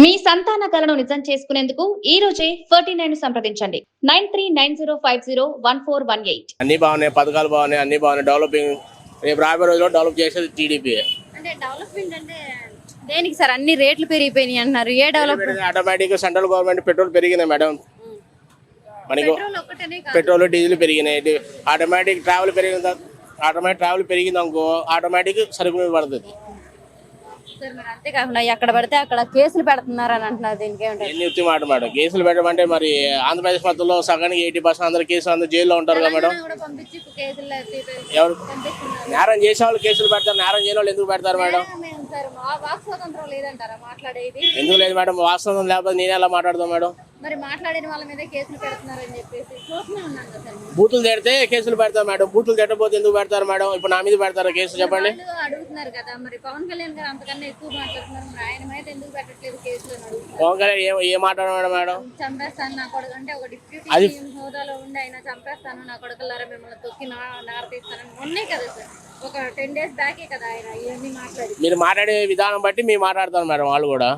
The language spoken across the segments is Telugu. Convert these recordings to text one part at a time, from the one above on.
మీ సంతాన కలను నిజం చేసుకునేందుకు ఈ రోజే 49 సంప్రదించండి 9390501418. అన్ని బాగున్నాయి, పథకాలు బాగున్నాయి, అన్ని బాగున్నాయి. డెవలపింగ్ రేపు రాబోయే రోజుల్లో డెవలప్ చేసేది టీడీపీ. అంటే డెవలప్మెంట్ అంటే దేనికి సార్? అన్ని రేట్లు పెరిగిపోయినాయి అంటున్నారు. ఏ develop? Automatic central government petrol పెరిగినాయి మేడం. మనకు పెట్రోల్ డీజిల్ పెరిగినాయి. ఆటోమేటిక్ ట్రావెల్ పెరిగింది అనుకో, ఆటోమేటిక్ సరుకు మీద పడుతుంది. అంతేకాకుండా ఎక్కడ పడితే అక్కడ కేసులు పెడుతున్నారు అని అంటున్నారు. దీనికి ఎన్ని మాట మేడం, కేసులు పెట్టమంటే మరి ఆంధ్రప్రదేశ్ మొత్తంలో సగానికి 80% అందరు కేసులు అందరు జైల్లో ఉంటారు కదా మేడం. ఎవరు నేరం చేసే వాళ్ళు కేసులు పెడతారు, నేరం చేయని వాళ్ళు ఎందుకు పెడతారు మేడం? ఎందుకు లేదు మేడం? వాస్తవం లేకపోతే నేను ఎలా మాట్లాడతాను మేడం? మరి మాట్లాడిన వాళ్ళ మీద కేసులు పెడుతున్నారని చెప్పేసి బూతులు తిడితే కేసులు పెడతారు మేడం. బూతులు తిట్టకపోతే ఎందుకు పెడతారు మేడం? ఇప్పుడు నా మీద పెడతారు కేసు, చెప్పండి. అడుగుతున్నారు కదా, మరి పవన్ కళ్యాణ్ గారు అంతకన్నా ఎక్కువ మాట్లాడుతున్నారు, మరి ఆయన మీద ఎందుకు పెట్టట్లేదు కేసులు? పవన్ కళ్యాణ్ ఏం మాట్లాడారు మేడం? చంపేస్తాను నా కొడుకు అంటే ఒక డిప్యూటీ హోదాలో ఉండి ఆయన చంపేస్తాను నా కొడుకులారా మిమ్మల్ని తొక్కి నార తీస్తానని ఉన్నాయి కదా సార్. ఒక 10 days బ్యాకే కదా ఆయన ఇవన్నీ మాట్లాడి. మీరు మాట్లాడే విధానం బట్టి మీరు మాట్లాడతారు మేడం. వాళ్ళు కూడా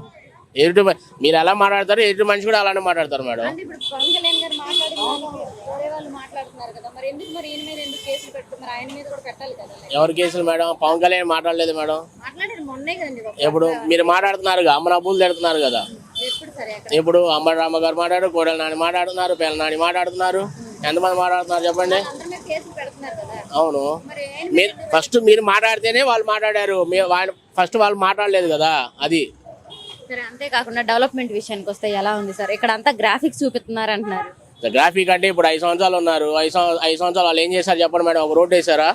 ఎదుటి మీరు ఎలా మాట్లాడతారు, ఎదుటి మనిషి కూడా అలానే మాట్లాడతారు మేడం. ఇప్పుడు పవన్ కళ్యాణ్ గారు వేరే వాళ్ళు మాట్లాడుతున్నారు కదా, మరి ఎందుకు మరి ఈయన మీద ఎందుకు కేసులు పెట్టు? మరి ఆయన మీద కూడా పెట్టాలి కదా. ఎవరు కేసులు మేడం? పవన్ కళ్యాణ్ మాట్లాడలేదు మేడం. మాట్లాడారు మొన్నే కదండి. ఇప్పుడు మీరు మాట్లాడుతున్నారు, అమ్మ బూలు తిడుతున్నారు కదా. ఇప్పుడు అంబటి రామ గారు మాట్లాడారు, కోడెల నాని మాట్లాడుతున్నారు, పేల నాని మాట్లాడుతున్నారు. ఎంతమంది మాట్లాడుతున్నారు చెప్పండి? అవును, ఫస్ట్ మీరు మాట్లాడితేనే వాళ్ళు మాట్లాడారు. ఫస్ట్ వాళ్ళు మాట్లాడలేదు కదా. అది సరే. అంతేకాకుండా డెవలప్మెంట్ విషయానికి వస్తే ఎలా ఉంది సార్? ఇక్కడ అంతా గ్రాఫిక్స్ చూపిస్తున్నారు అంటున్నారు. గ్రాఫిక్ అంటే ఇప్పుడు 5 సంవత్సరాలు ఉన్నారు. 5 సంవత్సరాలు వాళ్ళు ఏం చేశారు చెప్పండి మేడం? ఒక రోడ్ వేసారా?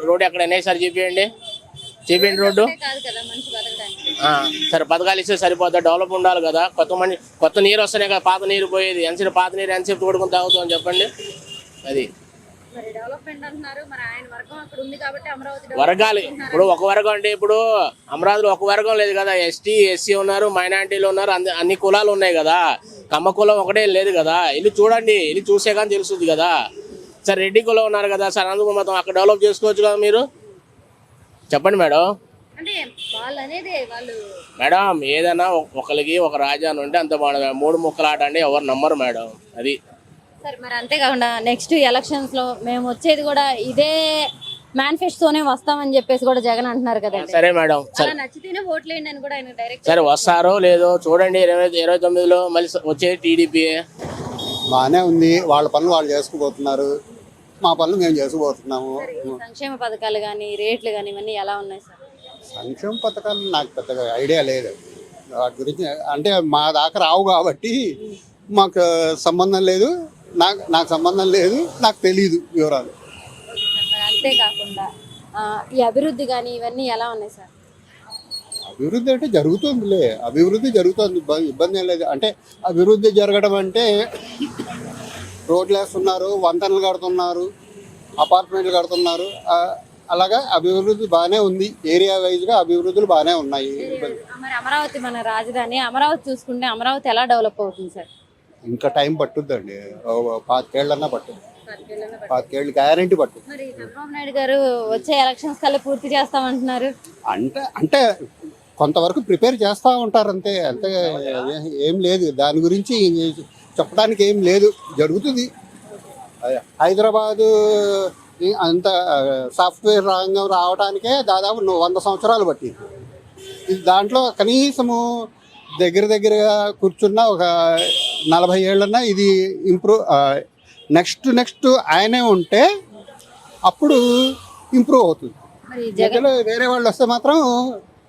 రోడ్ ఎక్కడ వేసారు చూపించండి రోడ్డు. సరే, పథకాలు ఇస్తే సరిపోతా, డెవలప్ ఉండాలి కదా. కొత్త నీరు వస్తేనే కదా పాత నీరు పోయేది. పాత నీరు ఎంతసేపు తోడుకుని తాగుతాం చెప్పండి? అది వర్గాలు. ఇప్పుడు ఒక వర్గం అంటే ఇప్పుడు అమరావతిలో ఒక వర్గం లేదు కదా. ఎస్టీ, ఎస్సీ ఉన్నారు, మైనారిటీలు ఉన్నారు, అన్ని కులాలు ఉన్నాయి కదా. కమ్మ కులం ఒకటే లేదు కదా. వెళ్ళి చూడండి, వెళ్ళి చూసే కానీ తెలుస్తుంది కదా. సార్ రెడ్డి కులం ఉన్నారు కదా సార్, అందుకు మొత్తం అక్కడ డెవలప్ చేసుకోవచ్చు కదా మీరు. చెప్పండి మేడం. మేడం ఏదైనా ఒకరికి ఒక రాజధాని ఉంటే అంత బాగుంది. 3 ముక్కలు ఆట అంటే ఎవరు నమ్మరు మేడం. అది సరే. మరి అంతేకాకుండా నెక్స్ట్ ఎలక్షన్స్ లో మేము వచ్చేది కూడా ఇదే మేనిఫెస్టోనే వస్తామని చెప్పేసి కూడా జగన్ అంటున్నారు కదా. సరే మేడం, నచ్చితేనే ఓట్లేయండి అని కూడా ఆయన డైరెక్ట్. సరే, వస్తారో లేదో చూడండి. 2029లో మళ్ళీ వచ్చేది టీడీపీ. బాగానే ఉంది, వాళ్ళ పనులు వాళ్ళు చేసుకుపోతున్నారు, మా పనులు మేము చేసుకుపోతున్నాము. సంక్షేమ పథకాలు కానీ రేట్లు కానీ ఇవన్నీ ఎలా ఉన్నాయి సార్? సంక్షేమ పథకాలు నాకు పెద్దగా ఐడియా లేదు వాటి గురించి. అంటే మా దాకా రావు కాబట్టి మాకు సంబంధం లేదు. నాకు సంబంధం లేదు, నాకు తెలియదు వివరాలు. అంతేకాకుండా ఈ అభివృద్ధి కానీ ఇవన్నీ ఎలా ఉన్నాయి సార్? అభివృద్ధి అంటే జరుగుతుందిలే, అభివృద్ధి జరుగుతుంది, ఇబ్బంది ఏం లేదు. అంటే అభివృద్ధి జరగడం అంటే రోడ్లు వేస్తున్నారు, వంతెనలు కడుతున్నారు, అపార్ట్మెంట్లు కడుతున్నారు. అలాగా అభివృద్ధి బాగానే ఉంది. ఏరియా వైజ్గా అభివృద్ధులు బాగానే ఉన్నాయి. మరి అమరావతి మన రాజధాని, అమరావతి చూసుకుంటే అమరావతి ఎలా డెవలప్ అవుతుంది సార్? ఇంకా టైం పట్టుద్దండి, 5 ఏళ్ళన్నా పట్టుద్ది. 5 ఏళ్ళు గ్యారంటీ పట్టుద్ది. మరి చంద్రబాబు నాయుడు గారు వచ్చే ఎలక్షన్స్ కల్లా పూర్తి చేస్తామంటున్నారు. అంటే కొంతవరకు ప్రిపేర్ చేస్తూ ఉంటారు అంతే. ఏం లేదు దాని గురించి చెప్పడానికి ఏం లేదు, జరుగుతుంది. హైదరాబాదు అంత సాఫ్ట్వేర్ రంగం రావడానికే దాదాపు 100 సంవత్సరాలు పట్టింది. దాంట్లో కనీసము దగ్గరగా కూర్చున్న ఒక 40 ఏళ్ళన్నా ఇది ఇంప్రూవ్. నెక్స్ట్ ఆయనే ఉంటే అప్పుడు ఇంప్రూవ్ అవుతుంది. వేరే వాళ్ళు వస్తే మాత్రం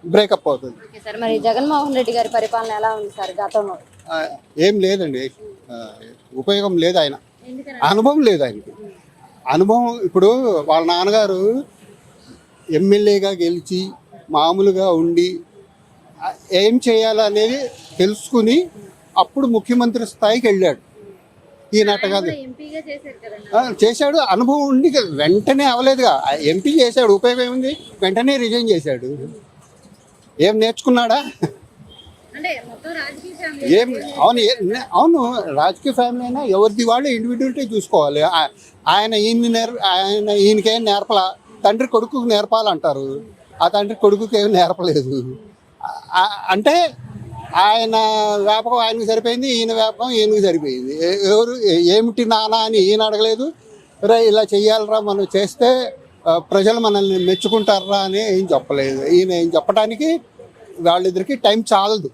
బ్రేకప్ అవుతుంది. మరి జగన్మోహన్ రెడ్డి గారి పరిపాలన ఎలా ఉంది సార్ గతంలో? ఏం లేదండి, ఉపయోగం లేదు. ఆయన అనుభవం లేదు ఆయనకి. అనుభవం ఇప్పుడు వాళ్ళ నాన్నగారు ఎమ్మెల్యేగా గెలిచి మామూలుగా ఉండి ఏం చేయాలనేది తెలుసుకుని అప్పుడు ముఖ్యమంత్రి స్థాయికి వెళ్ళాడు. ఈయనట కాదు, చేశాడు. అనుభవం ఉండి వెంటనే అవ్వలేదుగా. ఎంపీ చేశాడు, ఉపయోగం ఏముంది? వెంటనే రిజైన్ చేశాడు. ఏం నేర్చుకున్నాడా? ఏం అవును, రాజకీయ ఫ్యామిలీ అయినా ఎవరిది వాళ్ళు ఇండివిజువాలిటీ చూసుకోవాలి. ఈయనకేం నేర్పలా, తండ్రి కొడుకుకు నేర్పాలంటారు. ఆ తండ్రి కొడుకుకి ఏం నేర్పలేదు. అంటే ఆయన వ్యాపకం ఆయనకు సరిపోయింది, ఈయన వ్యాపకం ఈయనకు సరిపోయింది. ఎవరు ఏమిటి నానా అని ఈయన అడగలేదు, రే ఇలా చెయ్యాలరా మనం చేస్తే ప్రజలు మనల్ని మెచ్చుకుంటారా అని ఏం చెప్పలేదు. ఈయన ఏం చెప్పడానికి వాళ్ళిద్దరికి టైం చాలదు.